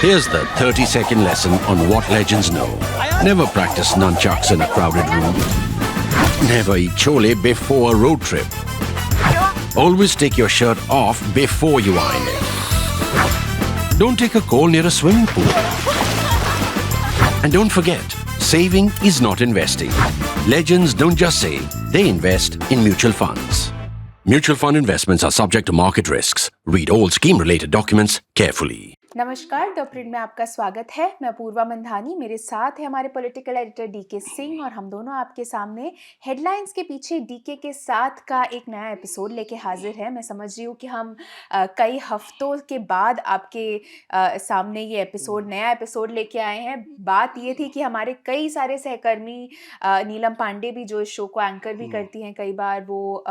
Here's the 30-second lesson on what legends know. Never practice nunchucks in a crowded room. Never eat chole before a road trip. Always take your shirt off before you iron it. Don't take a call near a swimming pool. And don't forget, saving is not investing. Legends don't just save, they invest in mutual funds. Mutual fund investments are subject to market risks. Read all scheme-related documents carefully. नमस्कार, the print में आपका स्वागत है। मैं पूर्वा मंधानी, मेरे साथ है हमारे पॉलिटिकल एडिटर डीके सिंह और हम दोनों आपके सामने हेडलाइंस के पीछे डीके के साथ का एक नया एपिसोड लेके हाजिर है। मैं समझ रही हूँ कि हम कई हफ्तों के बाद आपके सामने ये नया एपिसोड लेके आए हैं। बात ये थी कि हमारे कई सारे सहकर्मी नीलम पांडे भी जो इस शो को एंकर भी करती हैं, कई बार वो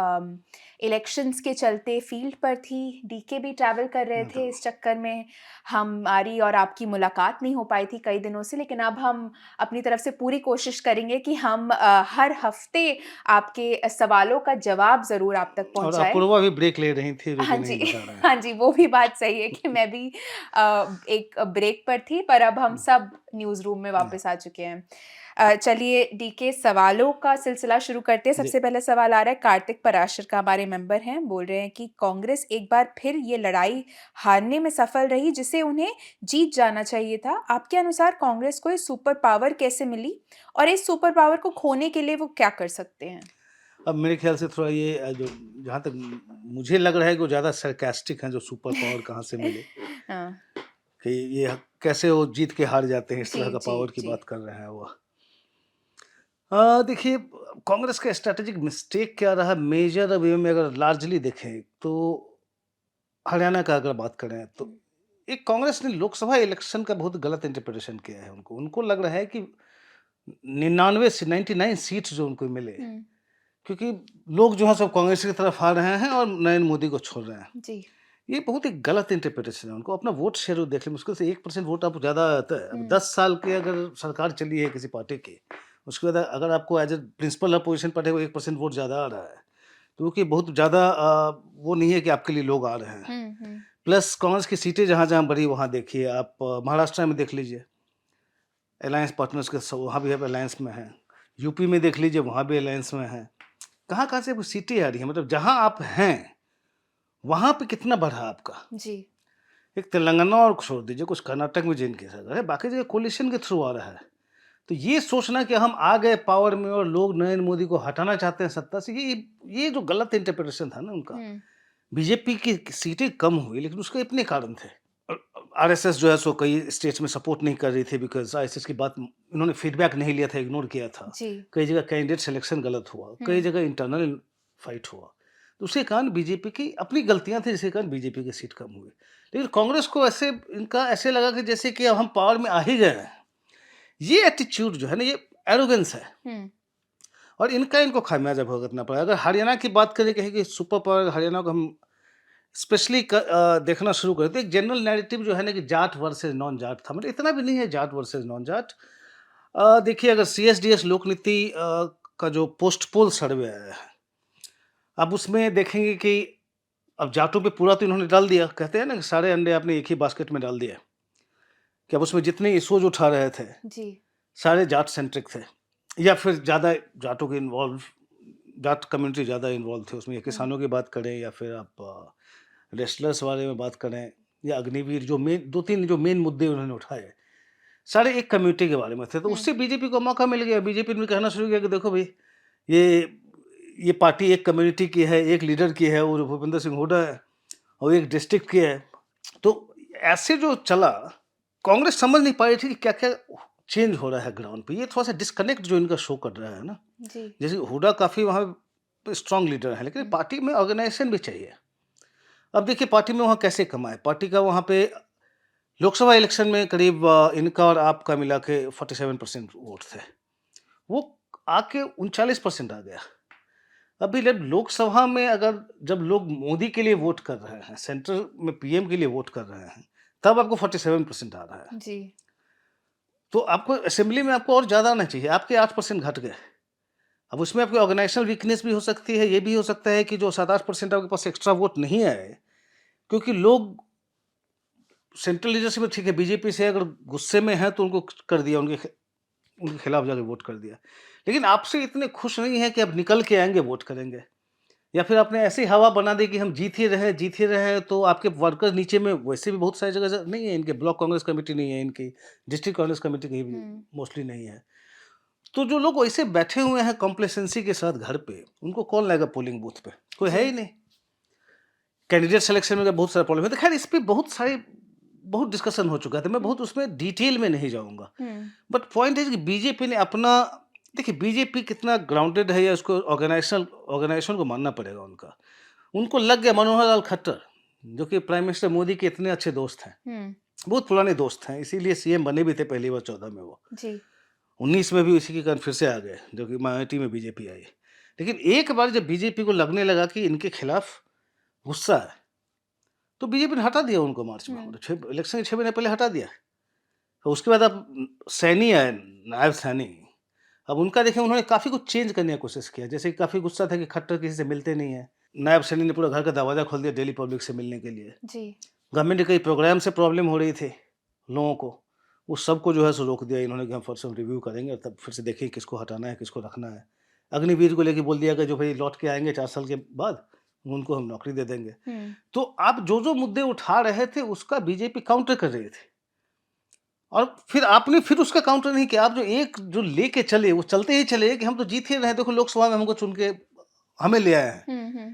इलेक्शंस के चलते फील्ड पर थी, डीके भी ट्रैवल कर रहे थे। इस चक्कर में हमारी और आपकी मुलाकात नहीं हो पाई थी कई दिनों से, लेकिन अब हम अपनी तरफ से पूरी कोशिश करेंगे कि हम हर हफ्ते आपके सवालों का जवाब ज़रूर आप तक और पहुँचाएँ। अपूर्वा भी ब्रेक ले रही थी, जो हाँ कि नहीं जी, बता रहे हैं। हाँ जी, वो भी बात सही है कि मैं भी एक ब्रेक पर थी, पर अब हम सब न्यूज़ रूम में वापस आ चुके हैं। चलिए डीके सवालों का सिलसिला शुरू करते हैं। जी। सबसे पहला सवाल आ रहा है कार्तिक पराशर का, हमारे मेंबर हैं, बोल रहे हैं कि कांग्रेस एक बार फिर ये लड़ाई हारने में सफल रही जिसे उन्हें जीत जाना चाहिए था। आपके अनुसार कांग्रेस को ये सुपर पावर कैसे मिली और इस सुपर पावर को खोने के लिए वो क्या कर सकते हैं? अब मेरे ख्याल से थोड़ा ये जो जहाँ तक मुझे लग रहा है कि वो ज़्यादा सरकास्टिक हैं, जो सुपर पावर कहाँ से मिले हाँ, कि ये कैसे वो जीत के हार जाते हैं, इस तरह जी, का जी, पावर की जी। बात कर रहे हैं वो। देखिए, कांग्रेस का स्ट्रैटेजिक मिस्टेक क्या रहा मेजर वे में, अगर लार्जली देखें तो हरियाणा का अगर बात करें तो एक कांग्रेस ने लोकसभा इलेक्शन का बहुत गलत इंटरप्रिटेशन किया है। उनको लग रहा है कि 99 से 99 सीट्स जो उनको मिले, हुँ, क्योंकि लोग जो है सब कांग्रेस की तरफ आ रहे हैं और नरेंद्र मोदी को छोड़ रहे हैं। जी। ये बहुत ही गलत इंटरप्रिटेशन है। उनको अपना वोट शेयर देख लें, मुश्किल से 1% वोट आप ज़्यादा आता है। अब हुँ, 10 साल की अगर सरकार चली है किसी पार्टी की, उसके बाद अगर आपको as a principal opposition party को 1% वोट ज़्यादा आ रहा है, तो वो कि बहुत ज़्यादा वो नहीं है कि आपके लिए लोग आ रहे हैं। हुँ, हुँ, प्लस कांग्रेस की सीटें जहाँ-जहाँ बढ़ी वहाँ देखिए आप, महाराष्ट्र में देख लीजिए, अलायंस पार्टनर्स के वहाँ भी अब अलायंस में हैं। यूपी में देख लीजिए, वहाँ भी अलायंस में हैं। कहाँ-कहाँ से वो सीटें आ रही हैं, मतलब जहाँ आप हैं, वहाँ पे कितना बढ़ा आपका? जी। एक तेलंगाना और छोड़ दीजिए, कुछ कर्नाटक में जिनके साथ है, बाकी जगह कोलिशन के थ्रू आ रहा है। तो ये सोचना कि हम आ गए पावर में और लोग नरेंद्र मोदी को हटाना चाहते हैं सत्ता से, ये जो गलत इंटरप्रिटेशन था ना उनका। हुँ, बीजेपी की सीटें कम हुई, लेकिन उसके अपने कारण थे। आरएसएस जो है सो कई स्टेट्स में सपोर्ट नहीं कर रही थी, बिकॉज़ आरएसएस की बात इन्होंने फीडबैक नहीं लिया था, इग्नोर किया था। जी। कई जगह कैंडिडेट सिलेक्शन गलत हुआ, कई हुँ, जगह इंटरनल फाइट हुआ। तो उसके कारण बीजेपी की अपनी गलतियाँ थी, जिसके कारण बीजेपी की सीट कम हुई। लेकिन कांग्रेस को इनका ऐसे लगा कि जैसे कि अब हम पावर में आ ही गए हैं। ये एटीट्यूड जो है ना, ये एरोगेंस है हुँ, और इनको खामियाजा भुगतना पड़ा। अगर हरियाणा की बात करें, कहें कि सुपर पावर हरियाणा को हम स्पेशली देखना शुरू करें, तो एक जनरल नैरेटिव जो है ना कि जाट वर्सेस नॉन जाट था, मतलब इतना भी नहीं है जाट वर्सेस नॉन जाट। देखिए, अगर सीएसडीएस लोक नीति का जो पोस्ट पोल सर्वे आया है, अब उसमें देखेंगे कि अब जाटों पे पूरा तो इन्होंने डाल दिया। कहते हैं ना कि सारे अंडे आपने एक ही बास्केट में डाल दिया, कि अब उसमें जितने इश्यूज उठा रहे थे जी। सारे जाट सेंट्रिक थे, या फिर ज़्यादा जाटों के इन्वॉल्व, जाट कम्युनिटी ज़्यादा इन्वॉल्व थे उसमें। या हुँ, किसानों की बात करें, या फिर आप रेस्लर्स बारे में बात करें, या अग्निवीर, जो मेन 2-3 जो मेन मुद्दे उन्होंने उठाए, सारे एक कम्युनिटी के बारे में थे। तो हुँ, उससे बीजेपी को मौका मिल गया। बीजेपी ने कहना शुरू किया कि देखो भई, ये ये पार्टी एक कम्युनिटी की है, एक लीडर की है, वो भूपेंद्र सिंह हुड्डा है, और एक डिस्ट्रिक्ट की है। तो ऐसे जो चला, कांग्रेस समझ नहीं पा रही थी कि क्या-क्या चेंज हो रहा है ग्राउंड पे। ये थोड़ा-सा डिस्कनेक्ट जो इनका शो कर रहा है ना, जी। जैसे हुड्डा काफ़ी वहाँ पे स्ट्रॉन्ग लीडर है, लेकिन हुँ, पार्टी में ऑर्गेनाइजेशन भी चाहिए। अब देखिए पार्टी में वहाँ कैसे कमाए? पार्टी का वहाँ पे लोकसभा इलेक्शन में करीब इनका और आपका मिला के 47% वोट थे। वो आके 39% आ गया। अभी जब लोकसभा में, अगर जब लोग मोदी के लिए वोट कर रहे हैं, सेंटर में पीएम के लिए वोट कर रहे हैं, तब आपको 47% आ रहा है। जी। तो आपको असेंबली में आपको और ज़्यादा आना चाहिए, आपके 8% घट गए। अब उसमें आपकी ऑर्गेनाइजेशनल वीकनेस भी हो सकती है, ये भी हो सकता है कि जो 7-8% आपके पास एक्स्ट्रा वोट नहीं आए, क्योंकि लोग सेंट्रल लीडरशिप में ठीक है, बीजेपी से अगर गुस्से में है तो उनको कर दिया, उनके खिलाफ जाके वोट कर दिया। लेकिन आपसे इतने खुश नहीं है कि अब निकल के आएँगे, वोट करेंगे। या फिर आपने ऐसी हवा बना दी कि हम जीत ही रहे हैं, तो आपके वर्कर नीचे में वैसे भी बहुत सारी जगह से नहीं है, इनके ब्लॉक कांग्रेस कमेटी नहीं है, इनकी डिस्ट्रिक्ट कांग्रेस कमेटी की भी हुँ। मोस्टली नहीं है। तो जो लोग वैसे बैठे हुए हैं कॉम्प्लेसेंसी के साथ घर पे, उनको कौन लाएगा पोलिंग बूथ पे? कोई है जी। ही नहीं। कैंडिडेट सिलेक्शन में बहुत सारा प्रॉब्लम है। तो खैर इस पे बहुत डिस्कशन हो चुका था। मैं बहुत उसमें डिटेल में नहीं जाऊँगा। हुँ। बट पॉइंट इज़ कि बीजेपी ने अपना देखिए बीजेपी कितना ग्राउंडेड है या उसको ऑर्गेनाइजेशन को मानना पड़ेगा उनका। उनको लग गया मनोहर लाल खट्टर, जो कि प्राइम मिनिस्टर मोदी के इतने अच्छे दोस्त हैं, हुँ। बहुत पुराने दोस्त हैं, इसीलिए सीएम बने भी थे पहली बार 14 में वो। जी। 19 में भी इसी के कारण फिर से आ गए, जो कि माइनॉरिटी में बीजेपी आई। लेकिन एक बार जब बीजेपी को लगने लगा कि इनके खिलाफ गुस्सा है, तो बीजेपी ने हटा दिया उनको मार्च में। हुँ। मतलब 6 इलेक्शन के 6 महीने पहले हटा दिया। तो उसके बाद अब सैनी आए, नायब सैनी। अब उनका देखिए उन्होंने काफ़ी कुछ चेंज करने की कोशिश किया। जैसे कि काफ़ी गुस्सा था कि खट्टर किसी से मिलते नहीं हैं। नायब सैनी ने पूरा घर का दरवाज़ा खोल दिया दिल्ली पब्लिक से मिलने के लिए। जी। गवर्नमेंट के कई प्रोग्राम से प्रॉब्लम हो रही थी लोगों को, उस सबको जो है सो रोक दिया इन्होंने कि हम फर्स्ट रिव्यू करेंगे और तब फिर से देखेंगे किसको हटाना है, किसको रखना है। अग्निवीर को लेके बोल दिया कि जो भाई लौट के आएँगे 4 साल के बाद, उनको हम नौकरी दे देंगे। हुँ। तो आप जो मुद्दे उठा रहे थे उसका बीजेपी काउंटर कर रही थी। और फिर आपने फिर उसका काउंटर नहीं किया। आप जो लेके चले, वो चलते ही चले कि हम तो जीत ही रहे हैं, देखो लोकसभा में हमको चुन के हमें ले आए हैं। हुँ। हुँ।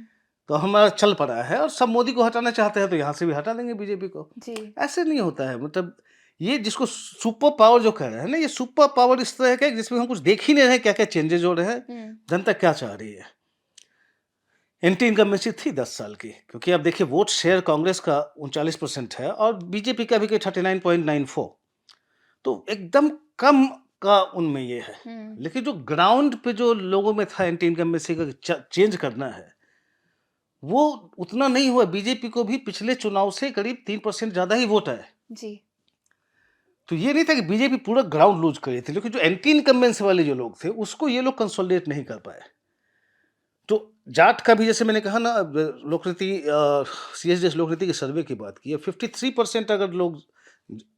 तो हमारा चल पड़ा है और सब मोदी को हटाना चाहते हैं तो यहाँ से भी हटा देंगे बीजेपी को। जी। ऐसे नहीं होता है। मतलब ये जिसको सुपर पावर जो कह रहे हैं ना, ये सुपर पावर इस तरह का है कि जिसमें हम कुछ देख ही नहीं रहे क्या-क्या चेंजेज़ हो रहे हैं, हुँ। जनता क्या चाह रही है। एंटी इनकम्बेंसी थी 10 साल की, क्योंकि अब देखिए वोट शेयर कांग्रेस का 39% है और बीजेपी का भी 39.94, तो एकदम कम का उनमें ये है। हुँ। लेकिन जो ग्राउंड पे जो लोगों में था एंटी इनकम्बेंसी का चेंज करना है, वो उतना नहीं हुआ। बीजेपी को भी पिछले चुनाव से करीब 3% ज़्यादा ही वोट आए। जी। तो ये नहीं था कि बीजेपी पूरा ग्राउंड लूज़ कर रही थी, लेकिन जो एंटी इनकम्बेंसी वाले जो लोग थे, उसको ये लोग कंसोलिडेट नहीं कर पाए। तो जाट का भी जैसे मैंने कहा ना, लोकनीति सीएसडीएस लोकनीति के सर्वे की बात की है, 53% अगर लोग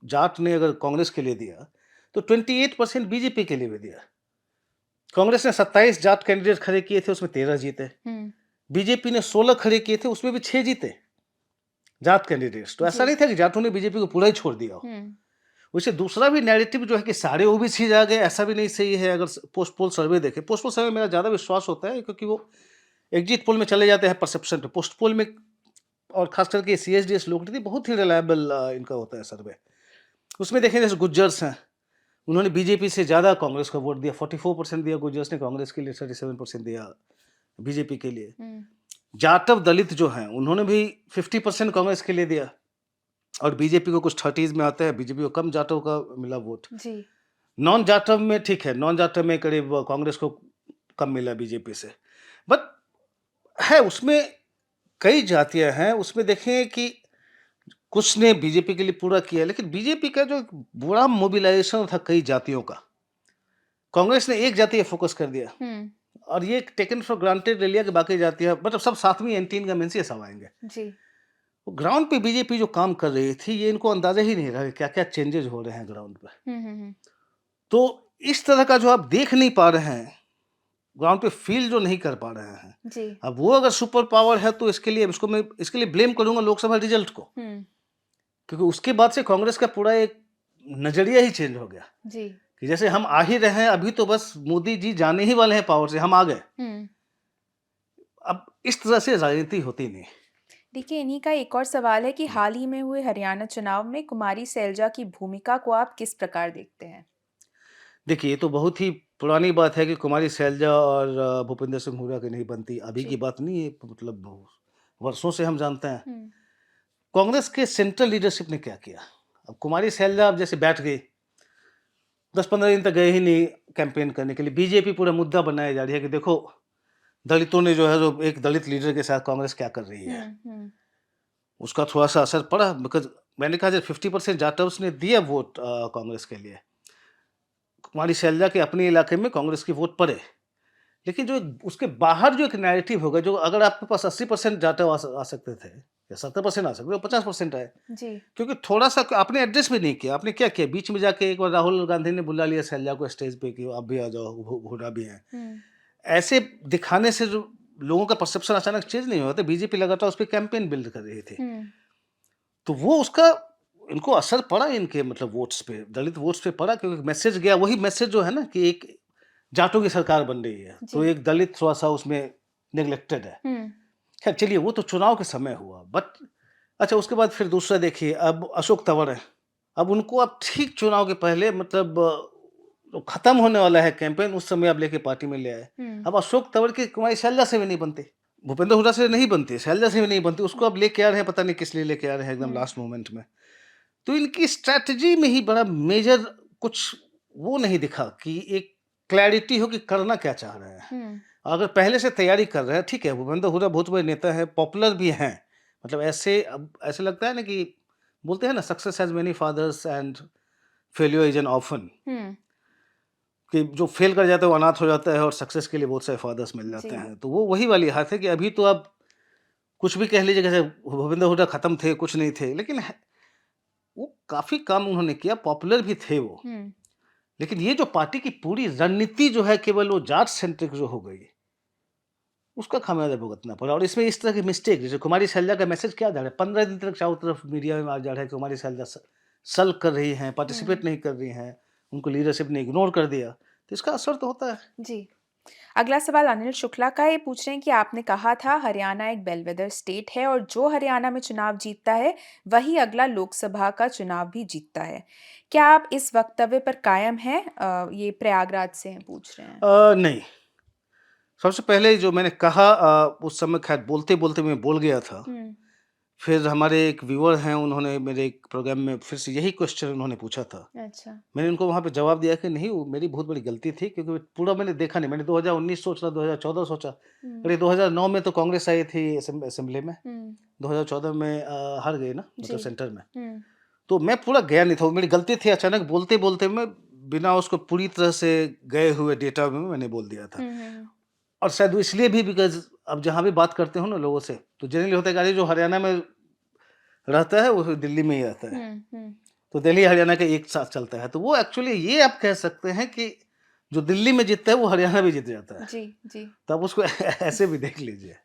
जाट ने अगर कांग्रेस के लिए दिया, तो 28% बीजेपी के लिए भी दिया। कांग्रेस ने 27 जाट कैंडिडेट खड़े किए थे, उसमें 13 जीते। हुँ। बीजेपी ने 16 खड़े किए थे, उसमें भी 6 जीते जाट कैंडिडेट्स। तो ऐसा जी। नहीं था कि जाटों ने बीजेपी को पूरा ही छोड़ दिया हो। हुँ। वैसे दूसरा भी नैरेटिव जो है कि सारे ओबीसी जा गए, ऐसा भी नहीं सही है। अगर पोस्ट पोल सर्वे देखें, पोस्ट पोल सर्वे में मेरा ज़्यादा विश्वास होता है, क्योंकि वो एग्जिट पोल में चले जाते हैं परसेप्शन पे। पोस्ट पोल में और खास करके सीएसडीएस लोकनीति बहुत ही रिलायबल इनका होता है सर्वे। उसमें देखें जैसे गुज्जर्स हैं, उन्होंने बीजेपी से ज़्यादा कांग्रेस को वोट दिया। 44% दिया गुज्जर्स ने कांग्रेस के लिए, 37% दिया बीजेपी के लिए। हुँ। जाटव दलित जो हैं, उन्होंने भी 50% कांग्रेस के लिए दिया और बीजेपी को कुछ 30s में आता है, बीजेपी को कम जाटव का मिला वोट। जी। नॉन जाटव में ठीक है, नॉन जाटव में करीब कांग्रेस को कम मिला बीजेपी से। बट है उसमें कई जातियां हैं, उसमें देखें कि कुछ ने बीजेपी के लिए पूरा किया, लेकिन बीजेपी का जो बुरा मोबिलाइजेशन था कई जातियों का, कांग्रेस ने एक जाति पे फोकस कर दिया हुँ। और ये टेकन फॉर ग्रांटेड ले लिया कि बाकी जातियां मतलब सब साथ में एंटी इनकम्बेंसी सब आएंगे। जी। ग्राउंड पे बीजेपी जो काम कर रही थी, ये इनको अंदाजा ही नहीं रहा कि क्या क्या चेंजेस हो रहे हैं ग्राउंड पे। हुँ। हुँ। हुँ। तो इस तरह का जो आप देख नहीं पा रहे हैं, ग्राउंड पे फील जो नहीं कर पा रहे हैं, जी। अब वो अगर सुपर पावर है तो मैं इसके लिए ब्लेम करूंगा लोकसभा रिजल्ट को, हुँ। क्योंकि उसके बाद से कांग्रेस का पूरा एक नजरिया ही चेंज हो गया जी। कि जैसे हम आ ही रहे हैं, अभी तो बस मोदी जी जाने ही वाले हैं पावर से, हम आ गए। हुँ। अब इस तरह से राजनीति होती नहीं। देखिए, इन्हीं का एक और सवाल है कि हाल ही में हुए हरियाणा चुनाव में कुमारी सैलजा की भूमिका को आप किस प्रकार देखते हैं? देखिए, ये तो बहुत ही पुरानी बात है कि कुमारी सैलजा और भूपेंद्र सिंह हुड्डा की नहीं बनती। अभी की जी। बात नहीं है, मतलब वर्षों से हम जानते हैं। हुँ। कांग्रेस के सेंट्रल लीडरशिप ने क्या किया? अब कुमारी सैलजा अब जैसे बैठ गई, 10-15 दिन तक गए ही नहीं कैंपेन करने के लिए। बीजेपी पूरा मुद्दा बनाया जा रही है कि देखो, दलितों ने जो है जो एक दलित लीडर के साथ कांग्रेस क्या कर रही है। हुँ। हुँ। उसका थोड़ा-सा असर पड़ा, बिकॉज़ मैंने कहा जब 50% जाटव्स ने दिया वोट कांग्रेस के लिए। कुमारी सैलजा के अपने इलाके में कांग्रेस की वोट पड़े। लेकिन जो उसके बाहर जो एक नैरेटिव होगा, जो अगर आपके पास 80% जाटव आ सकते थे, या 70% आ सकते, 50% आए, जी। क्योंकि थोड़ा सा आपने एड्रेस भी नहीं किया। आपने क्या किया, बीच में जाके एक बार राहुल गांधी ने बुला लिया शैलजा को स्टेज पे कि आप भी आ जाओ, हुडा भी हैं। हुँ, ऐसे दिखाने से जो लोगों का परसेप्शन अचानक चेंज नहीं होता। बीजेपी लगातार उस पर कैंपेन बिल्ड कर रही थी, हुँ, तो वो उसका इनको असर पड़ा, इनके मतलब वोट्स पे, दलित वोट्स पे पड़ा, क्योंकि मैसेज गया। वही मैसेज जो है ना कि एक जाटों की सरकार बन रही है, तो जी। एक दलित थोड़ा सा उसमें नेग्लेक्टेड है। हुँ, खैर चलिए, वो तो चुनाव के समय हुआ, बट अच्छा उसके बाद फिर दूसरा देखिए, अब अशोक तंवर है। अब उनको अब ठीक चुनाव के पहले मतलब जो खत्म होने वाला है कैंपेन, उस समय आप लेके पार्टी में ले आए। हुँ, अब अशोक तंवर की कुमारी शैलजा से भी नहीं बनती, भूपेंद्र हुड्डा से नहीं बनती, शैलजा से भी नहीं बनती, उसको अब लेके आ रहे हैं, पता नहीं किस लिए लेके आ रहे हैं एकदम हुँ, लास्ट मोमेंट में। तो इनकी स्ट्रैटेजी में ही बड़ा मेजर कुछ वो नहीं दिखा कि एक क्लैरिटी हो कि करना क्या चाह रहे हैं। हुँ, अगर पहले से तैयारी कर रहे हैं, ठीक है, भूपेंद्र हुड्डा बहुत बड़े नेता हैं, पॉपुलर भी हैं। मतलब ऐसे अब ऐसे लगता है ना कि बोलते हैं ना, success has many fathers and failure is an orphan, हुँ, कि जो फेल कर जाता है वो अनाथ हो जाता है और सक्सेस के लिए बहुत सारे फादर्स मिल जाते जी। हैं। तो वो वही वाली बात है कि अभी तो आप कुछ भी कह लीजिए, जैसे भूपेंद्र हुड्डा खत्म थे, कुछ नहीं थे, लेकिन वो काफ़ी काम उन्होंने किया, पॉपुलर भी थे वो। हुँ, लेकिन ये जो पार्टी की पूरी रणनीति जो है केवल वो जाट सेंट्रिक जो हो गई, उसका खामियाजा भुगतना पड़ा। और इसमें इस तरह की मिस्टेक, जैसे कुमारी शैलजा का मैसेज क्या जा रहा है, 15 दिन तक चारों तरफ मीडिया में आ जा रहा है कि कुमारी शैलजा सल्क कर रही हैं, हुँ, पार्टिसिपेट नहीं कर रही हैं, उनको लीडरशिप ने इग्नोर कर दिया, तो इसका असर तो होता है। जी। अगला सवाल अनिल शुक्ला का, ये पूछ रहे हैं कि आपने कहा था हरियाणा एक बेलवेदर स्टेट है और जो हरियाणा में चुनाव जीतता है वही अगला लोकसभा का चुनाव भी जीतता है। क्या आप इस वक्तव्य पर कायम हैं? ये प्रयागराज से हैं, पूछ रहे हैं। नहीं, सबसे पहले जो मैंने कहा, उस समय खैर बोलते-बोलते मैं बोल गया था। हुँ, फिर हमारे एक व्यूअर हैं, उन्होंने मेरे एक प्रोग्राम में फिर से यही क्वेश्चन उन्होंने पूछा था। अच्छा। मैंने उनको वहाँ पे जवाब दिया कि नहीं, वो मेरी बहुत बड़ी गलती थी, क्योंकि पूरा मैंने देखा नहीं। मैंने 2019 सोच रहा, 2014 सोचा। हुँ, अरे 2009 में तो कांग्रेस आई थी असेंबली में, हुँ, 2014 में हार गई ना, मतलब जी। सेंटर में। हुँ, तो मैं पूरा गया नहीं था, वो मेरी गलती थी। अचानक बोलते-बोलते मैं बिना उसको पूरी तरह से गए हुए डेटा में मैंने बोल दिया था। हुँ, हुँ, हुँ, और शायद वो इसलिए भी बिकॉज़ अब जहाँ भी बात करते हो ना लोगों से, तो जनरली होता है कि अरे जो हरियाणा में रहता है वो दिल्ली में ही रहता है। हुँ, हुँ, तो दिल्ली हरियाणा का एक साथ चलता है। तो वो एक्चुअली ये आप कह सकते हैं कि जो दिल्ली में जीतता है वो हरियाणा भी जीत जाता है। जी, जी। तो आप उसको ऐसे भी देख लीजिए।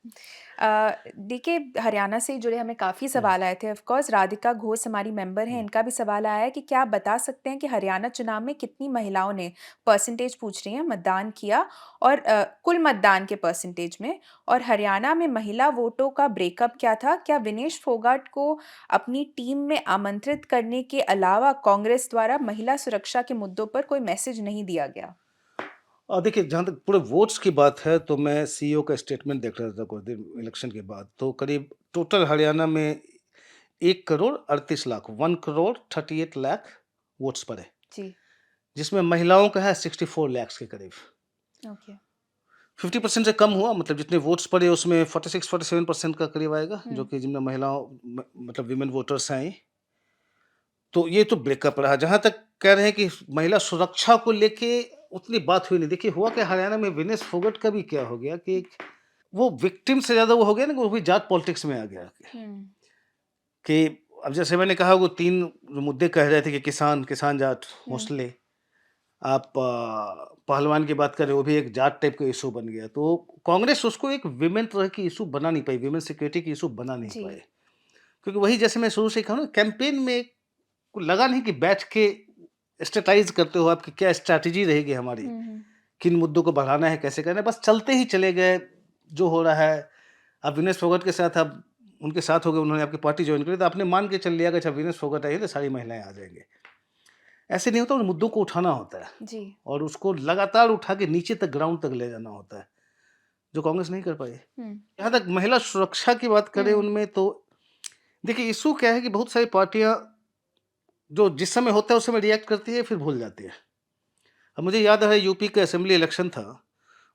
देखिए, हरियाणा से जुड़े हमें काफ़ी हुँ। सवाल आए थे। ऑफ़ कोर्स राधिका घोष हमारी मेंबर हैं, हुँ। इनका भी सवाल आया है कि क्या आप बता सकते हैं कि हरियाणा चुनाव में कितनी महिलाओं ने, परसेंटेज पूछ रही हैं, मतदान किया और कुल मतदान के परसेंटेज में, और हरियाणा में महिला वोटों का ब्रेकअप क्या था? क्या विनेश फोगाट को अपनी टीम में आमंत्रित करने के अलावा कांग्रेस द्वारा महिला सुरक्षा के मुद्दों पर कोई मैसेज नहीं दिया गया? और देखिए, जहाँ तक पूरे वोट्स की बात है, तो मैं सीईओ का स्टेटमेंट देख रहा था कुछ दिन इलेक्शन के बाद। तो करीब टोटल हरियाणा में 1 करोड़ 38 लाख, 1 करोड़ 38 लाख वोट्स पड़े, जी, जिसमें महिलाओं का है 64 लैक्स के करीब। ओके। 50% से कम हुआ, मतलब जितने वोट्स पड़े उसमें 46-47% का करीब आएगा, जो हुँ, कि जिनमें महिलाओं मतलब विमेन वोटर्स आई। तो ये तो ब्रेकअप रहा। जहाँ तक कह रहे हैं कि महिला सुरक्षा को लेके उतनी बात हुई नहीं। देखिए, हुआ क्या हरियाणा में, विनेश फोगाट का भी क्या हो गया कि वो विक्टिम से ज़्यादा वो हो गया ना, कि वो भी जाट पॉलिटिक्स में आ गया हुँ, कि अब जैसे मैंने कहा, वो 3 जो मुद्दे कह रहे थे कि किसान जाट हुँ, मोस्टली, आप पहलवान की बात करें, वो भी एक जाट टाइप का इश्यू बन गया। तो कांग्रेस उसको एक विमेन तरह की इश्यू बना नहीं पाई, विमेन सिक्योरिटी की इश्यू बना नहीं जी। पाए। क्योंकि वही जैसे मैं शुरू से कहा ना, कैंपेन में को लगा नहीं कि बैठ के स्ट्रेटाइज़ करते हो आप कि क्या स्ट्रैटेजी रहेगी हमारी, हुँ, हुँ, किन मुद्दों को बढ़ाना है, कैसे करना है, बस चलते ही चले गए, जो हो रहा है। अब विनेश फोगाट के साथ आप उनके साथ हो गए, उन्होंने आपकी पार्टी जॉइन करी, तो आपने मान के चल लिया कि अच्छा विनेश फोगाट आई है तो सारी महिलाएँ आ जाएँगी। ऐसे नहीं होता, उन मुद्दों को उठाना होता है जी। और उसको लगातार उठा के नीचे तक, ग्राउंड तक ले जाना होता है, जो कांग्रेस नहीं कर पाई। हुँ, जहाँ तक महिला सुरक्षा की बात करें हुँ, उनमें, तो देखिए इश्यू क्या है कि बहुत सारी पार्टियाँ जो जिस समय होता है उस समय रिएक्ट करती है, फिर भूल जाती है। अब मुझे याद है यूपी का असेंबली इलेक्शन था,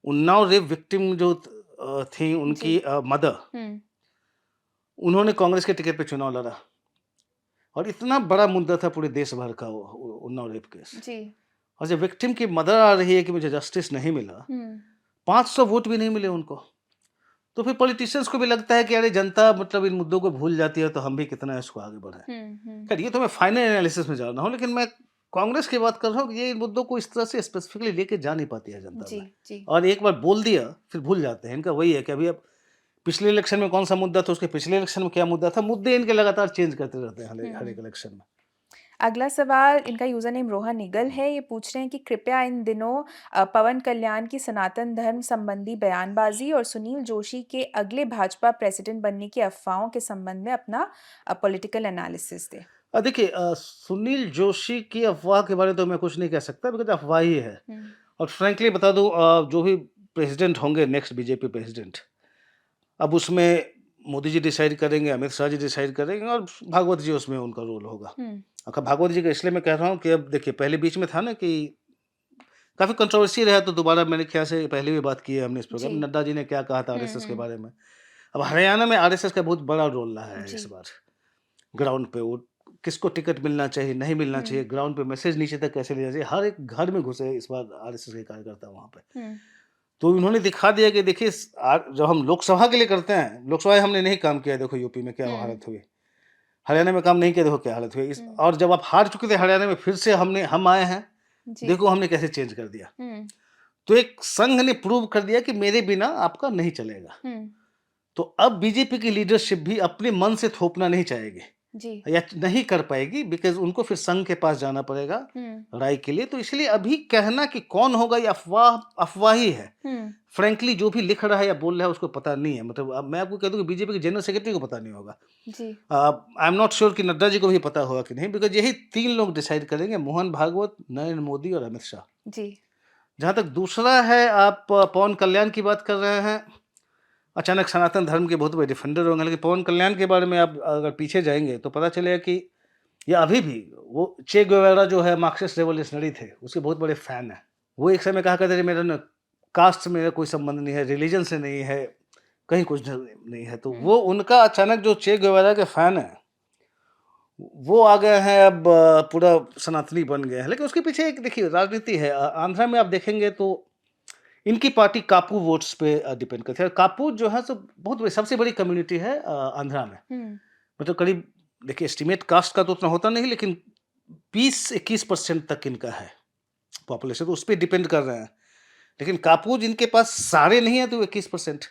उन्नाव रेप विक्टिम जो थी जी। उनकी मदर, हुँ, उन्होंने कांग्रेस के टिकट पे चुनाव लड़ा और इतना बड़ा मुद्दा था पूरे देश भर का वो उन्नाव रेप केस। जी। और जब विक्टिम की मदर आ रही है कि मुझे जस्टिस नहीं मिला, हुँ, 500 वोट भी नहीं मिले उनको। तो फिर पॉलिटिशियंस को भी लगता है कि अरे जनता मतलब इन मुद्दों को भूल जाती है, तो हम भी कितना इसको आगे बढ़ाएं। खैर ये तो मैं फाइनल एनालिसिस में जा रहा हूँ, लेकिन मैं कांग्रेस की बात कर रहा हूँ कि ये इन मुद्दों को इस तरह से स्पेसिफिकली लेके जा नहीं पाती है जनता जी में, जी और एक बार बोल दिया फिर भूल जाते हैं। इनका वही है कि अभी अब पिछले इलेक्शन में कौन सा मुद्दा था, उसके पिछले इलेक्शन में क्या मुद्दा था, मुद्दे इनके लगातार चेंज करते रहते हैं हर एक इलेक्शन में। अगला सवाल, इनका यूज़र नेम रोहन निगल है। ये पूछ रहे हैं कि कृपया इन दिनों पवन कल्याण की सनातन धर्म संबंधी बयानबाजी और सुनील जोशी के अगले भाजपा प्रेसिडेंट बनने की अफवाहों के संबंध में अपना पॉलिटिकल एनालिसिस दें। देखिए, सुनील जोशी की अफवाह के बारे में तो मैं कुछ नहीं कह सकता, बिकॉज अफवाह ही है। और फ्रैंकली बता दूं, जो भी प्रेसिडेंट होंगे नेक्स्ट बीजेपी प्रेसिडेंट, अब उसमें मोदी जी डिसाइड करेंगे, अमित शाह जी डिसाइड करेंगे, और भागवत जी उसमें उनका रोल होगा। अगर भागवत जी का इसलिए मैं कह रहा हूँ कि अब देखिए, पहले बीच में था ना कि काफ़ी कंट्रोवर्सी रहा, तो दोबारा मेरे ख्याल से पहले भी बात की है हमने इस प्रोग्राम में, जी नड्डा जी ने क्या कहा था आरएसएस के बारे में। अब हरियाणा में आरएसएस का बहुत बड़ा रोल रहा है इस जी बार, ग्राउंड पे वो किसको टिकट मिलना चाहिए, नहीं मिलना चाहिए, ग्राउंड पे मैसेज नीचे तक कैसे लिया जाए, हर एक घर में घुसे इस बार आरएसएस के कार्यकर्ता वहाँ पे। तो उन्होंने दिखा दिया कि देखिए, जब हम लोकसभा के लिए करते हैं, लोकसभा में हमने नहीं काम किया, देखो यूपी में क्या हालत हुई, हरियाणा में काम नहीं किया, देखो क्या हालत हुई और जब आप हार चुके थे हरियाणा में, फिर से हम आए हैं, जी देखो हमने कैसे चेंज कर दिया। तो एक संघ ने प्रूव कर दिया कि मेरे बिना आपका नहीं चलेगा। तो अब बीजेपी की लीडरशिप भी अपने मन से थोपना नहीं चाहेगी जी या नहीं कर पाएगी, बिकॉज उनको फिर संघ के पास जाना पड़ेगा राय के लिए। तो इसलिए अभी कहना कि कौन होगा, ये अफवाह ही है। फ्रैंकली जो भी लिख रहा है या बोल रहा है उसको पता नहीं है। मतलब अब मैं आपको कह दूं कि बीजेपी के जनरल सेक्रेटरी को पता नहीं होगा। जी आई एम नॉट श्योर कि नड्डा जी को भी पता होगा कि नहीं, बिकॉज यही 3 लोग डिसाइड करेंगे, मोहन भागवत, नरेंद्र मोदी और अमित शाह। जी जहाँ तक दूसरा है, आप पवन कल्याण की बात कर रहे हैं, अचानक सनातन धर्म के बहुत बड़े डिफेंडर होंगे, लेकिन पवन कल्याण के बारे में आप अगर पीछे जाएंगे तो पता चलेगा कि ये अभी भी वो चे गुवेरा जो है मार्क्सिस्ट रेवोल्यूशनरी थे, उसके बहुत बड़े फैन हैं। वो एक समय कहा करते थे मेरा न कास्ट से मेरा कोई संबंध नहीं है, रिलीजन से नहीं है, कहीं कुछ नहीं है। तो वो उनका अचानक जो चे गुवेरा के फैन है, वो आ गए हैं, अब पूरा सनातनी बन गए हैं। लेकिन उसके पीछे एक देखिए राजनीति है। आंध्रा में आप देखेंगे तो इनकी पार्टी कापू वोट्स पे डिपेंड करती है। कापू जो है, सो बहुत बड़ी, सबसे बड़ी कम्युनिटी है आंध्रा में। मतलब करीब, देखिए एस्टिमेट कास्ट का तो उतना होता नहीं, लेकिन 20-21% तक इनका है पॉपुलेशन, तो उस पर डिपेंड कर रहे हैं। लेकिन कापू जिनके पास सारे नहीं है तो 21%।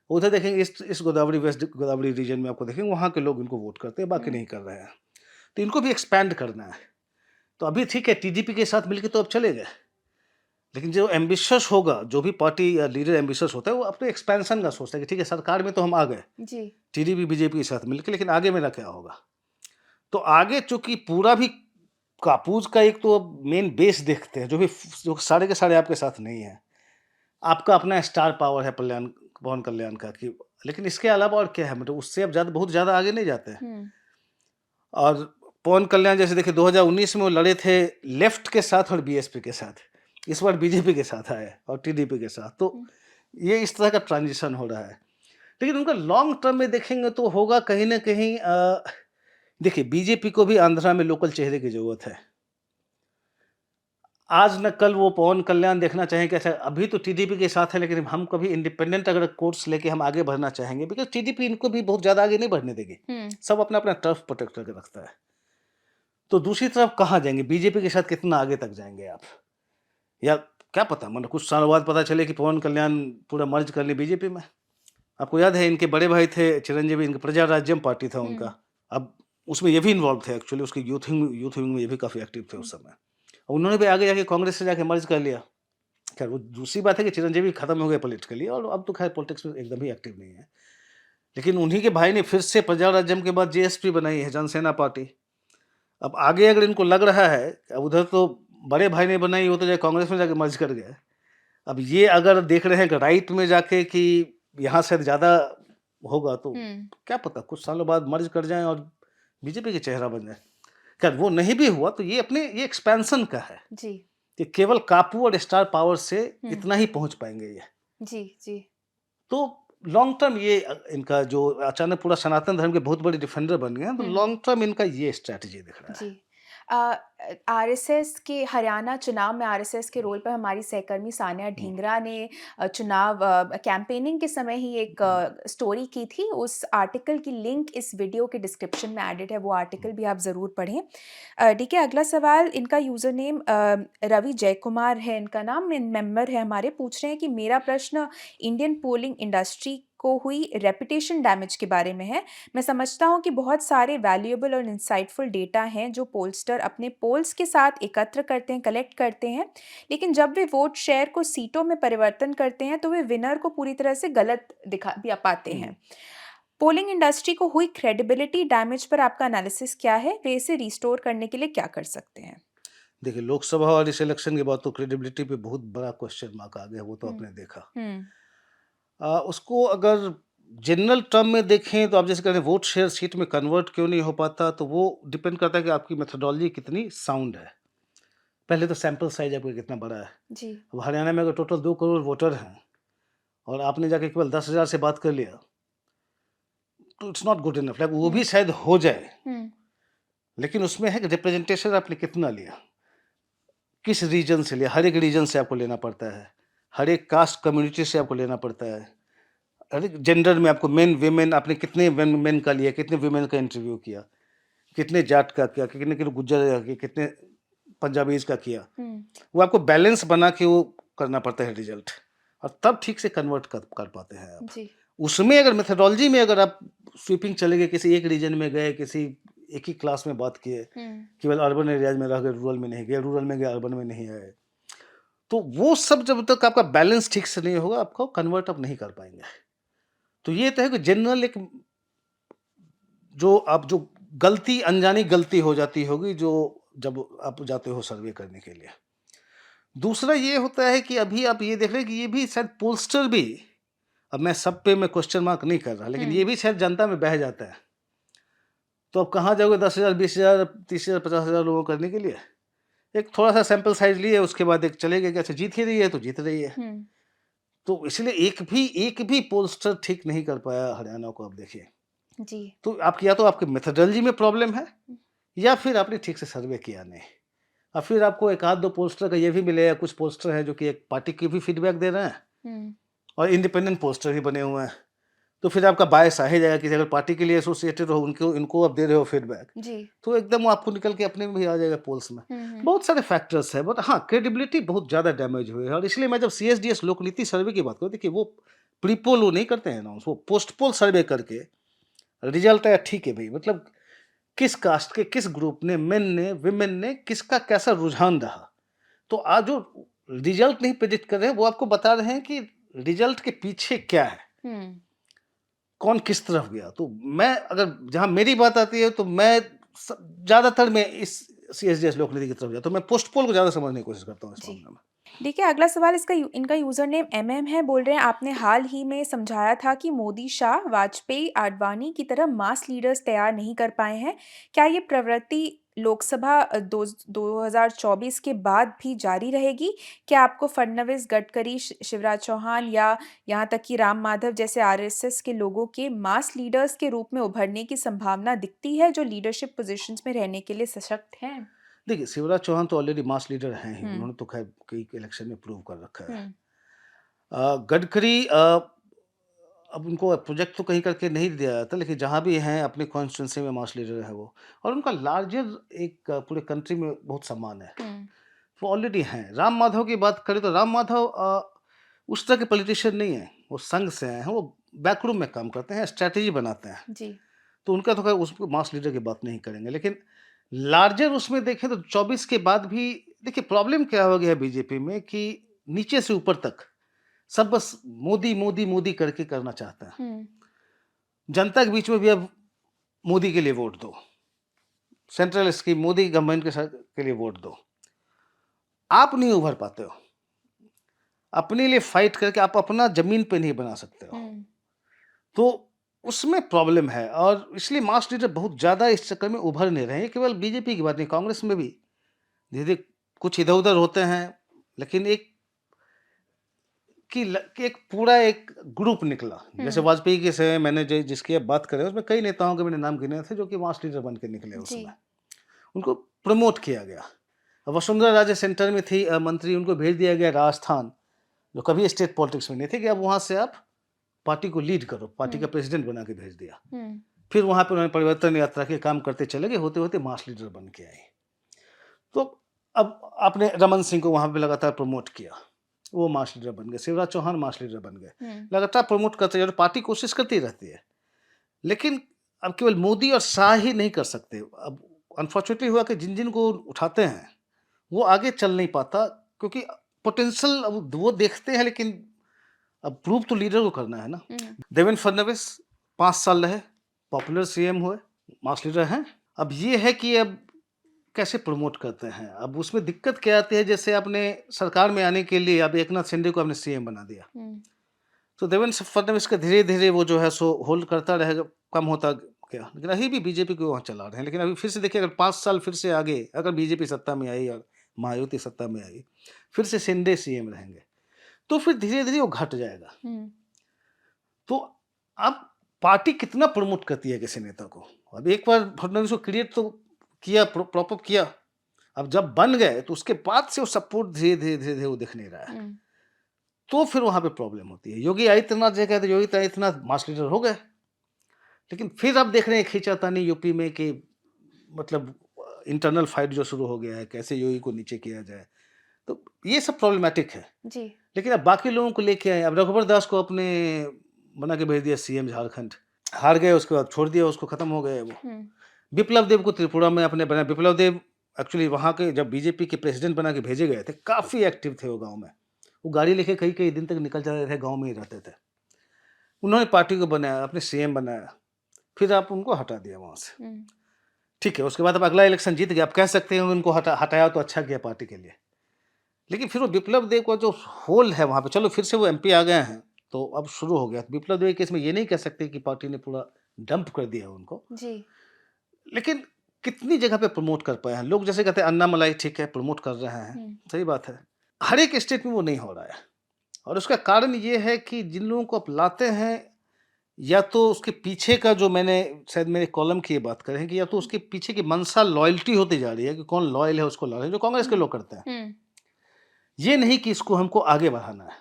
उधर देखेंगे इस गोदावरी, वेस्ट गोदावरी रीजन में आपको देखेंगे वहाँ के लोग इनको वोट करते हैं, बाकी नहीं कर रहे हैं। तो इनको भी एक्सपैंड करना है। तो अभी ठीक है, टीडीपी के साथ मिलकर तो अब चले गए, लेकिन जो एम्बिशियस होगा, जो भी पार्टी या लीडर एम्बिशियस होता है, वो अपने एक्सपेंशन का सोचता है कि ठीक है सरकार में तो हम आ गए जी टीडीपी बीजेपी के साथ मिलकर, लेकिन आगे मेरा क्या होगा। तो आगे चूंकि पूरा भी कापूज का एक तो मेन बेस देखते हैं, जो सारे के सारे आपके साथ नहीं है, आपका अपना स्टार पावर है पवन कल्याण का कि, लेकिन इसके अलावा और क्या है, मतलब उससे अब बहुत ज्यादा आगे नहीं जाते हैं। और पवन कल्याण जैसे देखिए 2019 में वो लड़े थे लेफ्ट के साथ और बीएसपी के साथ, इस बार बीजेपी के साथ आए और टीडीपी के साथ। तो ये इस तरह का ट्रांजिशन हो रहा है। लेकिन उनका लॉन्ग टर्म में देखेंगे तो होगा कहीं ना कहीं, देखिए बीजेपी को भी आंध्रा में लोकल चेहरे की जरूरत है। आज न कल वो पवन कल्याण देखना चाहेंगे, अच्छा अभी तो टीडीपी के साथ है, लेकिन हम कभी इंडिपेंडेंट अगर कोर्स लेके हम आगे बढ़ना चाहेंगे, बिकॉज टीडीपी इनको भी बहुत ज्यादा आगे नहीं बढ़ने देगी, सब अपना अपना टर्फ प्रोटेक्ट करके रखता है। तो दूसरी तरफ कहाँ जाएंगे, बीजेपी के साथ कितना आगे तक जाएंगे आप, या क्या पता, मतलब कुछ साल बाद पता चले कि पवन कल्याण पूरा मर्ज कर ले बीजेपी में। आपको याद है इनके बड़े भाई थे चिरंजीवी, इनका प्रजा राज्यम पार्टी था उनका, अब उसमें ये भी इन्वॉल्व थे एक्चुअली, उसकी यूथ विंग में ये भी काफी एक्टिव थे उस समय। उन्होंने भी आगे जाके कांग्रेस से जाके मर्ज कर लिया। खैर वो दूसरी बात है कि चिरंजीवी खत्म हो गए पॉलिटिकली, और अब तो खैर पॉलिटिक्स में एकदम ही एक्टिव नहीं है। लेकिन उन्हीं के भाई ने फिर से प्रजा राज्यम के बाद जेएसपी बनाई है, जनसेना पार्टी। अब आगे अगर इनको लग रहा है, अब उधर तो बड़े भाई ने बनाई, वो तो जाके कांग्रेस में जाके मर्ज कर गए। अब ये अगर देख रहे हैं कि राइट में जाके कि यहाँ से ज्यादा होगा, तो क्या पता कुछ सालों बाद मर्ज कर जाएं और बीजेपी के चेहरा बन जाए। खैर वो नहीं भी हुआ तो ये एक्सपेंशन का है जी कि केवल कापू और स्टार पावर से इतना ही पहुंच पाएंगे ये। जी जी तो लॉन्ग टर्म ये इनका जो अचानक पूरा सनातन धर्म के बहुत बड़े डिफेंडर बन गए हैं, तो लॉन्ग टर्म इनका ये स्ट्रैटेजी दिख रहा है। जी आरएसएस के हरियाणा चुनाव में आरएसएस के रोल पर हमारी सहकर्मी सान्या हुँ, ढींगरा ने चुनाव कैंपेनिंग के समय ही एक हुँ, स्टोरी की थी। उस आर्टिकल की लिंक इस वीडियो के डिस्क्रिप्शन में एडेड है, वो हुँ, आर्टिकल भी आप ज़रूर पढ़ें। ठीक है, अगला सवाल, इनका यूज़र नेम रवि जयकुमार है इनका नाम, मेंबर है हमारे, पूछ रहे हैं कि मेरा प्रश्न इंडियन पोलिंग इंडस्ट्री को हुई रेपुटेशन डैमेज के बारे में है। मैं समझता हूँ कि बहुत सारे वैल्यूएबल और इंसाइटफुल डेटा हैं जो पोलस्टर अपने पोल्स के साथ एकत्र करते हैं, कलेक्ट करते हैं, लेकिन जब वे वोट शेयर को सीटों में परिवर्तन करते हैं तो वे विनर को पूरी तरह से गलत दिखा भी पाते हुँ। हैं। पोलिंग इंडस्ट्री को हुई क्रेडिबिलिटी डैमेज पर आपका एनालिसिस क्या है? वे इसे रिस्टोर करने के लिए क्या कर सकते हैं? देखिए, लोकसभा और इस इलेक्शन के बाद तो क्रेडिबिलिटी पे बहुत बड़ा क्वेश्चन मार्क आ गया, वो तो हुँ, आपने देखा। हुँ, उसको अगर जनरल टर्म में देखें तो आप जैसे कह रहे हैं वोट शेयर सीट में कन्वर्ट क्यों नहीं हो पाता, तो वो डिपेंड करता है कि आपकी मेथोडोलॉजी कितनी साउंड है। पहले तो सैंपल साइज़ आपका कितना बड़ा है। जी, अब हरियाणा में अगर टोटल 2 करोड़ वोटर हैं और आपने जाके केवल 10,000 से बात कर लिया, तो it's not good enough. Like वो हुँ, भी शायद हो जाए, हुँ, लेकिन उसमें है कि रिप्रेजेंटेशन आपने कितना लिया, किस रीजन से लिया। हर एक रीजन से आपको लेना पड़ता है, हर एक कास्ट कम्युनिटी से आपको लेना पड़ता है, हर एक जेंडर में आपको मेन, वुमेन आपने कितने मेन का लिया, कितने वुमेन का इंटरव्यू किया, कितने जाट का किया, कितने किलो गुज्जर का किया, कितने पंजाबीज़ का किया। हुँ, वो आपको बैलेंस बना के वो करना पड़ता है रिजल्ट, और तब ठीक से कन्वर्ट कर पाते हैं आप। जी, उसमें अगर मेथोडोलॉजी में अगर आप स्वीपिंग चले गए, किसी एक रीजन में गए, किसी एक ही क्लास में बात किए, हुँ, केवल अर्बन एरियाज में रह गए, रूरल में नहीं गए, रूरल में गए, अर्बन में नहीं आए, तो वो सब जब तक आपका बैलेंस ठीक से नहीं होगा, आपको कन्वर्ट आप नहीं कर पाएंगे। तो ये तो है कि जनरल एक जो गलती, अनजानी गलती हो जाती होगी, जो जब आप जाते हो सर्वे करने के लिए। दूसरा ये होता है कि अभी आप ये देख रहे हैं कि ये भी शायद पोलस्टर भी, अब मैं सब पे मैं क्वेश्चन मार्क नहीं कर रहा, लेकिन ये हुँ, भी शायद जनता में बह जाता है। तो अब कहाँ जाओगे 10,000, 20,000, 30,000, 50,000 लोगों को करने के लिए? एक थोड़ा-सा सैंपल साइज़ लिए, उसके बाद एक चले गए कि अच्छा जीत ही रही है, तो जीत रही है। हुँ, तो इसलिए एक भी पोलस्टर ठीक नहीं कर पाया हरियाणा को, आप देखिए। जी, तो आप या तो आपकी मेथोडोलॉजी में प्रॉब्लम है, या फिर आपने ठीक से सर्वे किया नहीं। और फिर आपको 1 आध 2 पोस्टर का ये भी मिलेगा, कुछ पोस्टर हैं जो कि एक पार्टी की भी फीडबैक दे रहे हैं हुँ, और इंडिपेंडेंट पोस्टर भी बने हुए हैं। तो फिर आपका बायस आ ही जाएगा कि अगर पार्टी के लिए एसोसिएटेड हो, उनको इनको आप दे रहे हो फीडबैक, जी, तो एकदम वो आपको निकल के अपने में भी आ जाएगा पोल्स में। हुँ, हुँ, बहुत सारे फैक्टर्स हैं, बट हाँ, क्रेडिबिलिटी बहुत ज़्यादा डैमेज हुई है, और इसलिए मैं जब सीएसडीएस लोकनीति सर्वे की बात करूँ, देखिए वो प्री पोल वो नहीं करते हैं अनाउंस, वो पोस्ट पोल सर्वे करके रिजल्ट आया, ठीक है भई, मतलब किस कास्ट के, किस ग्रुप ने, मेन ने, वुमेन ने, किसका कैसा रुझान रहा। तो आज जो रिजल्ट नहीं प्रेडिक्ट कर रहे हैं, वो आपको बता रहे हैं कि रिजल्ट के पीछे क्या है, हुँ, कौन किस तरफ गया। तो मैं अगर जहाँ मेरी बात आती है, तो मैं ज़्यादातर मैं इस सीएसडीएस लोकनीति की तरफ जाता हूँ। मैं पोस्ट पोल को ज़्यादा समझने की कोशिश करता हूँ इस जी। मामले में। देखिए, अगला सवाल, इनका यूज़र नेम एमएम है, बोल रहे हैं आपने हाल ही में समझाया था कि मोदी, शाह, वाजपेयी, आडवाणी की तरह मास लीडर्स तैयार नहीं कर पाए हैं। क्या ये प्रवृत्ति लोकसभा 2024 के बाद भी जारी रहेगी? क्या आपको फडणवीस, गडकरी, शिवराज चौहान या यहाँ तक कि राम माधव जैसे आरएसएस के लोगों के मास लीडर्स के रूप में उभरने की संभावना दिखती है, जो लीडरशिप पोज़ीशंस में रहने के लिए सशक्त हैं? देखिए, शिवराज चौहान तो ऑलरेडी मास लीडर हैं ही, हुँ, उन्होंने तो खैर कई इलेक्शन में प्रूव कर रखा है। हुँ, गडकरी, अब उनको प्रोजेक्ट तो कहीं करके नहीं दिया जाता, लेकिन जहाँ भी हैं अपनी कॉन्स्टिट्यूंसी में मास लीडर है वो, और उनका लार्जर एक पूरे कंट्री में बहुत सम्मान है, हुँ, वो ऑलरेडी हैं। राम माधव की बात करें तो राम माधव उस तरह के पॉलिटिशियन नहीं है, वो संघ से आए हैं, वो बैकरूम में काम करते हैं, स्ट्रैटेजी बनाते हैं। जी, तो उनका तो खैर उस मास लीडर की बात नहीं करेंगे, लेकिन लार्जर उसमें देखें तो 24 के बाद भी देखिए प्रॉब्लम क्या हो गया है बीजेपी में कि नीचे से ऊपर तक सब बस मोदी मोदी मोदी करके करना चाहते हैं। हुँ, जनता के बीच में भी अब मोदी के लिए वोट दो, सेंट्रल स्कीम मोदी गवर्नमेंट के लिए वोट दो। आप नहीं उभर पाते हो, अपने लिए फाइट करके आप अपना जमीन पे नहीं बना सकते हो, हुँ, तो उसमें प्रॉब्लम है, और इसलिए मास लीडर बहुत ज़्यादा इस चक्कर में उभर नहीं रहे हैं। केवल बीजेपी की बात नहीं, कांग्रेस में भी धीरे कुछ इधर उधर होते हैं, लेकिन कि एक पूरा एक ग्रुप निकला। जैसे हुँ, वाजपेयी के समय मैंने जिसकी अब बात करें, उसमें कई नेताओं के मैंने नाम गिने थे जो कि मास लीडर बन के निकले उस जी। समय। उनको प्रमोट किया गया। वसुंधरा राजे सेंटर में थी मंत्री, उनको भेज दिया गया राजस्थान, जो कभी स्टेट पॉलिटिक्स में नहीं थे, कि अब वहाँ से आप पार्टी को लीड करो, पार्टी का प्रेसिडेंट बना के भेज दिया। फिर वहाँ पे उन्होंने परिवर्तन यात्रा के काम करते चले गए, होते होते मास लीडर बन के आए। तो अब आपने रमन सिंह को वहाँ पे लगातार प्रमोट किया, वो मास लीडर बन गए, शिवराज चौहान मास लीडर बन गए, लगातार प्रमोट करते जाओ, पार्टी कोशिश करती रहती है। लेकिन अब केवल मोदी और शाह ही नहीं कर सकते। अब अनफॉर्चुनेटली हुआ कि जिन जिन को उठाते हैं वो आगे चल नहीं पाता, क्योंकि पोटेंशियल अब वो देखते हैं, लेकिन अब प्रूव तो लीडर को करना है ना। देवेंद्र फडणवीस 5 साल रहे, पॉपुलर सीएम हुए, मास लीडर हैं। अब ये है कि अब कैसे प्रमोट करते हैं। अब उसमें दिक्कत क्या आती है, जैसे आपने सरकार में आने के लिए अब एकनाथ शिंदे को आपने सीएम बना दिया, तो देवेंद्र फडणवीस का धीरे धीरे वो जो है सो होल्ड करता रहेगा, कम होता गया। लेकिन अभी भी बीजेपी को वहाँ चला रहे हैं। लेकिन अभी फिर से देखिए, अगर 5 साल फिर से आगे अगर बीजेपी सत्ता में आई और मायावती सत्ता में आई, फिर से शिंदे सीएम रहेंगे, तो फिर धीरे धीरे वो घट जाएगा। तो अब पार्टी कितना प्रमोट करती है किसी नेता को। अब एक बार फडणवीस को क्रिएट तो किया, प्रॉपअप किया, अब जब बन गए तो उसके बाद से वो सपोर्ट धीरे धीरे धीरे धीरे वो दिख नहीं रहा है, तो फिर वहां पे प्रॉब्लम होती है। योगी आदित्यनाथ जी कहते, योगी आदित्यनाथ मास लीडर हो गए, लेकिन फिर आप देख रहे हैं खींचातानी यूपी में कि मतलब इंटरनल फाइट जो शुरू हो गया है, कैसे योगी को नीचे किया जाए, तो ये सब प्रॉब्लमेटिक है जी। लेकिन अब बाकी लोगों को लेके आए, अब रघुवर दास को अपने बना के भेज दिया सीएम झारखंड, हार गए, उसके बाद छोड़ दिया उसको, खत्म हो गए वो। विप्लव देव को त्रिपुरा में अपने बना, विप्लव देव एक्चुअली वहाँ के जब बीजेपी के प्रेसिडेंट बना के भेजे गए थे, काफ़ी एक्टिव थे वो गांव में, वो गाड़ी लेके कई कई दिन तक निकल जाते थे, गांव में ही रहते थे। उन्होंने पार्टी को बनाया, अपने सीएम बनाया, फिर आप उनको हटा दिया वहाँ से, ठीक है। उसके बाद अब अगला इलेक्शन जीत गया, आप कह सकते हैं उनको हटाया तो अच्छा किया पार्टी के लिए। लेकिन फिर वो विप्लव देव का जो होल है वहाँ पे, चलो फिर से वो एमपी आ गए हैं, तो अब शुरू हो गया। विप्लव देव के केस में ये नहीं कह सकते कि पार्टी ने पूरा डंप कर दिया उनको जी। लेकिन कितनी जगह पे प्रमोट कर पाए हैं लोग, जैसे कहते हैं अन्नामलाई, ठीक है, प्रमोट कर रहे हैं, सही बात है। हर एक स्टेट में वो नहीं हो रहा है, और उसका कारण ये है कि जिन लोगों को आप लाते हैं, या तो उसके पीछे का जो, मैंने शायद मेरे कॉलम की ये बात करें कि या तो उसके पीछे की मंशा लॉयल्टी होती जा रही है कि कौन लॉयल है उसको ला रहे हैं, जो कांग्रेस के लोग करते हैं। ये नहीं कि इसको हमको आगे बढ़ाना है,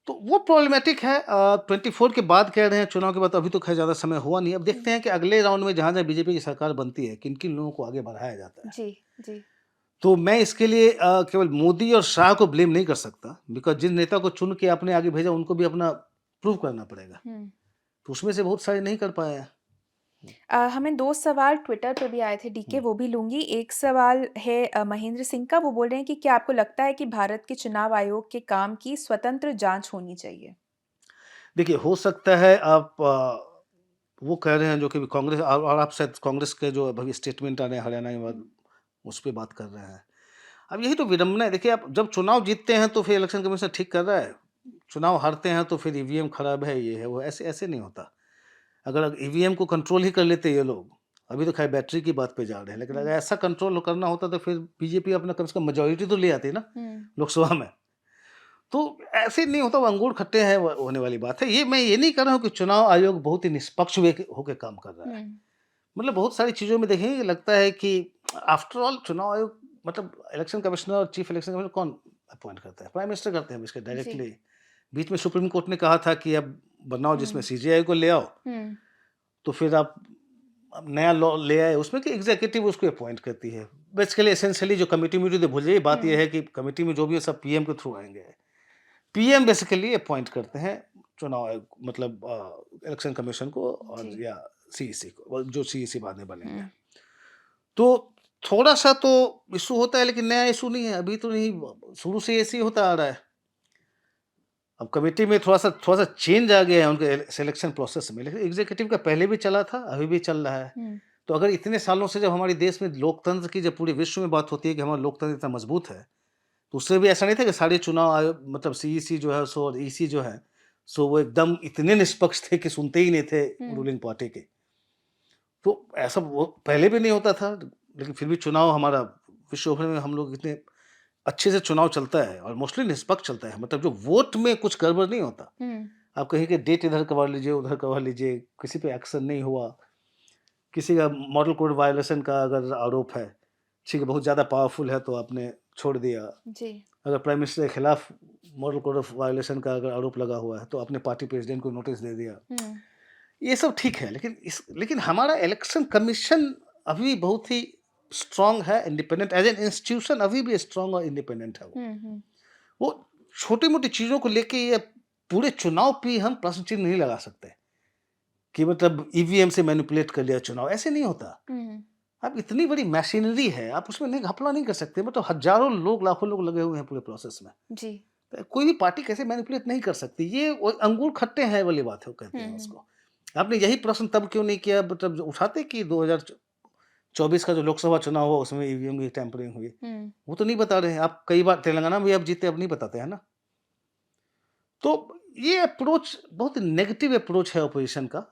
तो वो प्रॉब्लमेटिक है। 24 के बाद कह रहे हैं, चुनाव के बाद, अभी तो खैर ज़्यादा समय हुआ नहीं। अब देखते हैं कि अगले राउंड में जहाँ जहाँ बीजेपी की सरकार बनती है, किन किन लोगों को आगे बढ़ाया जाता है जी जी। तो मैं इसके लिए केवल मोदी और शाह को ब्लेम नहीं कर सकता, बिकॉज जिन नेता को चुन के आपने आगे भेजा उनको भी अपना प्रूव करना पड़ेगा, तो उसमें से बहुत सारे नहीं कर पाए हैं। हमें 2 सवाल ट्विटर पे भी आए थे डीके, वो भी लूँगी। एक सवाल है महेंद्र सिंह का, वो बोल रहे हैं कि क्या आपको लगता है कि भारत के चुनाव आयोग के काम की स्वतंत्र जांच होनी चाहिए? देखिए, हो सकता है आप वो कह रहे हैं जो कि कांग्रेस, और आप शायद कांग्रेस के जो अभी स्टेटमेंट आ रहे हैं हरियाणा के बाद, उस पर बात कर रहे हैं। अब यही तो विडम्बना है। देखिए, आप जब चुनाव जीतते हैं तो फिर इलेक्शन कमीशन ठीक कर रहा है, चुनाव हारते हैं तो फिर ईवीएम खराब है, ये है वो, ऐसे ऐसे नहीं होता। अगर ईवीएम को कंट्रोल ही कर लेते ये लोग, अभी तो खैर बैटरी की बात पे जा रहे हैं, लेकिन अगर ऐसा कंट्रोल करना होता तो फिर बीजेपी अपना कम से कम मेजोरिटी तो ले आती ना लोकसभा में। तो ऐसे नहीं होता, वो अंगूर खट्टे हैं, होने वाली बात है। ये मैं ये नहीं कर रहा हूँ कि चुनाव आयोग बहुत ही निष्पक्ष होकर काम कर रहा है। मतलब बहुत सारी चीज़ों में देखेंगे, लगता है कि आफ्टर ऑल चुनाव आयोग, मतलब इलेक्शन कमिश्नर और चीफ इलेक्शन कमिश्नर कौन अपॉइंट करता है? प्राइम मिनिस्टर करते हैं इसके डायरेक्टली। बीच में सुप्रीम कोर्ट ने कहा था कि अब बनाओ जिसमें सीजीआई को ले आओ, तो फिर आप नया लॉ ले आए उसमें कि एग्जीक्यूटिव उसको अपॉइंट करती है। बेसिकली एसेंशियली जो कमेटी में भूल जाइए, बात यह है कि कमेटी में जो भी है सब पीएम के थ्रू आएंगे। पीएम बेसिकली अपॉइंट करते हैं चुनाव आयोग, मतलब इलेक्शन कमीशन को, और या सीईसी को, जो सीईसी बाद में बनेंगे। तो थोड़ा सा तो इशू होता है, लेकिन नया इशू नहीं है, अभी तो नहीं, शुरू से ऐसे ही होता आ रहा है। अब कमेटी में थोड़ा सा चेंज आ गया है उनके सिलेक्शन प्रोसेस में, लेकिन एग्जीक्यूटिव का पहले भी चला था, अभी भी चल रहा है। तो अगर इतने सालों से जब हमारे देश में लोकतंत्र की, जब पूरे विश्व में बात होती है कि हमारा लोकतंत्र इतना मजबूत है, तो उससे भी ऐसा नहीं था कि सारे चुनाव आयोग, मतलब सीईसी जो है सो, और ईसी जो है सो, वो एकदम इतने निष्पक्ष थे कि सुनते ही नहीं थे रूलिंग पार्टी के। तो ऐसा वो पहले भी नहीं होता था, लेकिन फिर भी चुनाव हमारा विश्व भर में, हम लोग इतने अच्छे से चुनाव चलता है और मोस्टली निष्पक्ष चलता है। मतलब जो वोट में कुछ गड़बड़ नहीं होता। आप कहीं के डेट इधर करवा लीजिए, उधर करवा लीजिए, किसी पे एक्शन नहीं हुआ, किसी का मॉडल कोड वायलेशन का अगर आरोप है, ठीक है, बहुत ज़्यादा पावरफुल है तो आपने छोड़ दिया। जी। अगर प्राइम मिनिस्टर के खिलाफ मॉडल कोड ऑफ वायलेशन का अगर आरोप लगा हुआ है तो आपने पार्टी प्रेसिडेंट को नोटिस दे दिया। हुँ, ये सब ठीक है, लेकिन हमारा इलेक्शन कमीशन अभी बहुत ही स्ट्रांग है, इंडिपेंडेंट एज एन इंस्टीट्यूशन अभी भी स्ट्रांग और इंडिपेंडेंट है वो। हुँ, हुँ, वो छोटी-मोटी चीज़ों को लेके ये पूरे चुनाव पे हम प्रश्न चिन्ह नहीं लगा सकते कि मतलब ईवीएम से मैनिपुलेट कर लिया चुनाव, ऐसे नहीं होता। हुँ, अब इतनी बड़ी मशीनरी है, आप उसमें नहीं घपला नहीं कर सकते, मतलब हज़ारों लोग, लाखों लोग लगे हुए हैं पूरे प्रोसेस में। जी। तो कोई भी पार्टी कैसे मैनिपुलेट नहीं कर सकती, ये वो अंगूर खट्टे हैं वाली बात है, वो कहते हुँ, हैं हुँ, उसको। आपने यही प्रश्न तब क्यों नहीं किया, मतलब जो उठाते कि 2024 का जो लोकसभा चुनाव हुआ उसमें ईवीएम की टैंपरिंग हुई, हुँ, वो तो नहीं बता रहे हैं। आप कई बार तेलंगाना में भी आप जीते, अब नहीं बताते हैं ना। तो ये अप्रोच बहुत नेगेटिव अप्रोच है ऑपोजिशन का।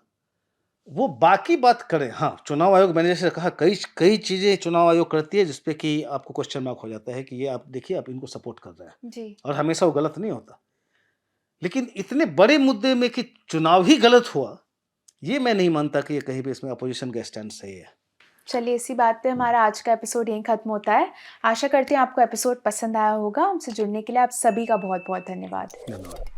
वो बाकी बात करें, हाँ, चुनाव आयोग, मैंने जैसे कहा, कई कई चीज़ें चुनाव आयोग करती है जिसपे कि आपको क्वेश्चन मार्क हो जाता है कि ये आप देखिए, आप इनको सपोर्ट कर रहे हैं, जी। और हमेशा वो गलत नहीं होता। लेकिन इतने बड़े मुद्दे में कि चुनाव ही गलत हुआ, ये मैं नहीं मानता कि ये कहीं भी इसमें अपोजिशन का स्टैंड सही है। चलिए इसी बात पे हमारा आज का एपिसोड यहीं ख़त्म होता है। आशा करते हैं आपको एपिसोड पसंद आया होगा। हमसे जुड़ने के लिए आप सभी का बहुत-बहुत धन्यवाद। धन्यवाद।